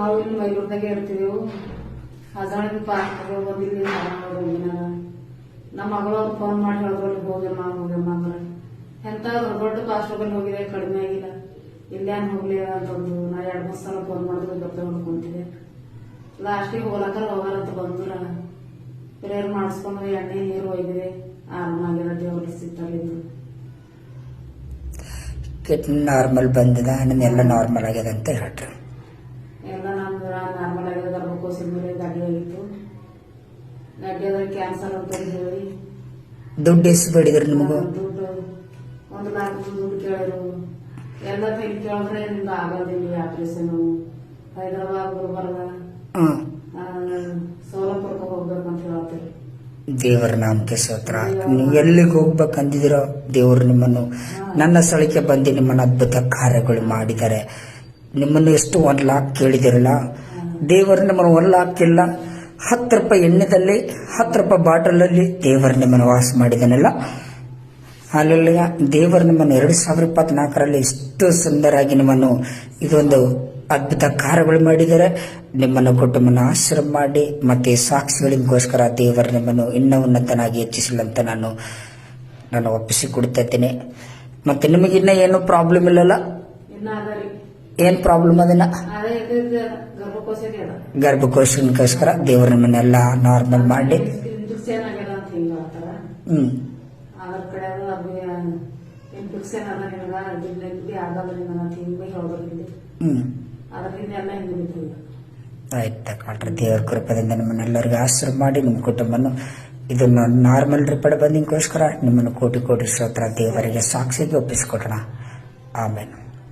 ನಾವು ಇಲ್ಲಿ ಮೈಲೂರ್ದಾಗೆ ಇರ್ತೀವಿ. ಹಜಾಣಿ ಪಾರ್ಕ್ ಬಂದಿಲ್ಲಿ ನಮ್ಮ ಮಗಳು ಫೋನ್ ಮಾಡಿ ಹೇಳಿದ್ರು ಹೋಗಮ್ಮ ಅಂದ್ರೆ ಎಂತ ದೊಡ್ಡ ಪಾಸ್ಟರ್ಗೆ ಹೋಗಿದೆ, ಕಡಿಮೆ ಆಗಿಲ್ಲ, ಇಲ್ಲೇನು ಹೋಗ್ಲಿ ಅಂತಂದು ನಾ 2-3 ಸಲ ಫೋನ್ ಮಾಡಿದ್ರು ಬರ್ತೇವೆ ಅನ್ಕೊಂತಿದ್ದೆ. ಲಾಸ್ಟಿಗೆ ಹೋಗಲ್ಲಂತ ಬಂದ್ರ ಪ್ರೇಯರ್ ಮಾಡಿಸ್ಕೊಂಡು ಎಣ್ಣೆ ನೀರು ಒಯ್ದಿದೆ. ಆರಾಮಾಗಿರೋ ದೇವ್ರ ಸಿಗ್ತಾರಿದ್ರು. ನಾರ್ಮಲ್ ಬಂದದ ಎಲ್ಲ ನಾರ್ಮಲ್ ಆಗ್ಯದ ಅಂತ ಹೇಳ್ರಿ. ಎಲ್ಲ ನಮ್ದು ನಾರ್ಮಲ್ ಆಗಿದೆ. ಗರ್ಭಕೋಶದ ಮೇಲೆ ಗಡ್ಡೆ ಆಗಿತ್ತು. ಗಡ್ಡೆ ಆದ್ರೆ ಕ್ಯಾನ್ಸರ್ ಅಂತ ಹೇಳಿ ದುಡ್ಡು ಎಷ್ಟು ಬೇಡಿದ್ರಿ ನಿಮಗೂ? ದುಡ್ಡು 1 ಲಾಖ ದುಡ್ಡು ಕೇಳಿದ್ರು. ಎಲ್ಲ ಕೈ ಕೇಳಿದ್ರೆ ನಿಮ್ದು ಆಗೋದಿಲ್ಲ ಆಪರೇಷನ್. ಹೈದರಾಬಾದ್ ಗುಲ್ಬರ್ಗ ಸೋಲಾಪುರಕ್ಕೆ ಹೋಗ್ಬೇಕಂತ ಹೇಳ್ತೀವಿ. ದೇವರ ನಾಮಕ್ಕೆ ಸ್ತೋತ್ರ. ನೀವು ಎಲ್ಲಿಗೆ ಹೋಗ್ಬೇಕಂದಿದಿರೋ ದೇವರು ನಿಮ್ಮನ್ನು ನನ್ನ ಸ್ಥಳಕ್ಕೆ ಬಂದು ನಿಮ್ಮನ್ನು ಅದ್ಭುತ ಕಾರ್ಯಗಳು ಮಾಡಿದ್ದಾರೆ. ನಿಮ್ಮನ್ನು ಎಷ್ಟು 1 ಲಾಖ ಕೇಳಿದಿರಲ್ಲ, ದೇವರು ನಿಮ್ಮನ್ನು 1 ಲಾಖ ಇಲ್ಲ, 10 ರೂಪಾಯಿ ಎಣ್ಣೆದಲ್ಲಿ 10 ರೂಪಾಯಿ ಬಾಟಲಲ್ಲಿ ದೇವರು ನಿಮ್ಮನ್ನು ವಾಸ ಮಾಡಿದನಲ್ಲ. ಅಲ್ಲೆಲ್ಲ ದೇವರು ನಿಮ್ಮನ್ನು 2024ರಲ್ಲಿ ಇಷ್ಟು ಸುಂದರವಾಗಿ ನಿಮ್ಮನ್ನು ಇದೊಂದು ಅದ್ಭುತ ಕಾರ್ಯಗಳು ಮಾಡಿದ್ದಾರೆ. ನಿಮ್ಮನ್ನು ಕುಟುಂಬನ ಆಶ್ರಮ ಮಾಡಿ ಮತ್ತೆ ಸಾಕ್ಷಿಗಳಿಗೋಸ್ಕರ ದೇವರು ನಿಮ್ಮನ್ನು ಇನ್ನೂ ಉನ್ನತನಾಗಿ ಹೆಚ್ಚಿಸಲಂತ ನಾನು ಒಪ್ಪಿಸಿಕೊಡ್ತಾ ಇದ್ದೇನೆ. ಮತ್ತೆ ನಿಮಗೆ ಇನ್ನೂ ಏನು ಪ್ರಾಬ್ಲಮ್ ಇಲ್ಲಲ್ಲ? ಏನ್ ಪ್ರಾಬ್ಲಮ್ ಅದನ್ನ ಗರ್ಭಕೋಶಕ್ಕೋಸ್ಕರ ದೇವರು ನಿಮ್ಮನ್ನೆಲ್ಲ ನಾರ್ಮಲ್ ಮಾಡಿ ಆಯ್ತಾ ಕಾಟ್ರಿ. ದೇವರ ಕೃಪದಿಂದ ನಿಮ್ಮನ್ನೆಲ್ಲರಿಗೂ ಆಶ್ರಮ ಮಾಡಿ ನಿಮ್ಮ ಕುಟುಂಬನು ಇದನ್ನು ನಾರ್ಮಲ್ ರಿಪೋರ್ಟ್ ಬಂದಿಗೋಸ್ಕರ ನಿಮ್ಮನ್ನು ಕೋಟಿ ಕೋಟಿ ಸ್ತೋತ್ರ. ದೇವರಿಗೆ ಸಾಕ್ಷಿಗೆ ಒಪ್ಪಿಸಿಕೊಡೋಣ. ಆಮೇಲೆ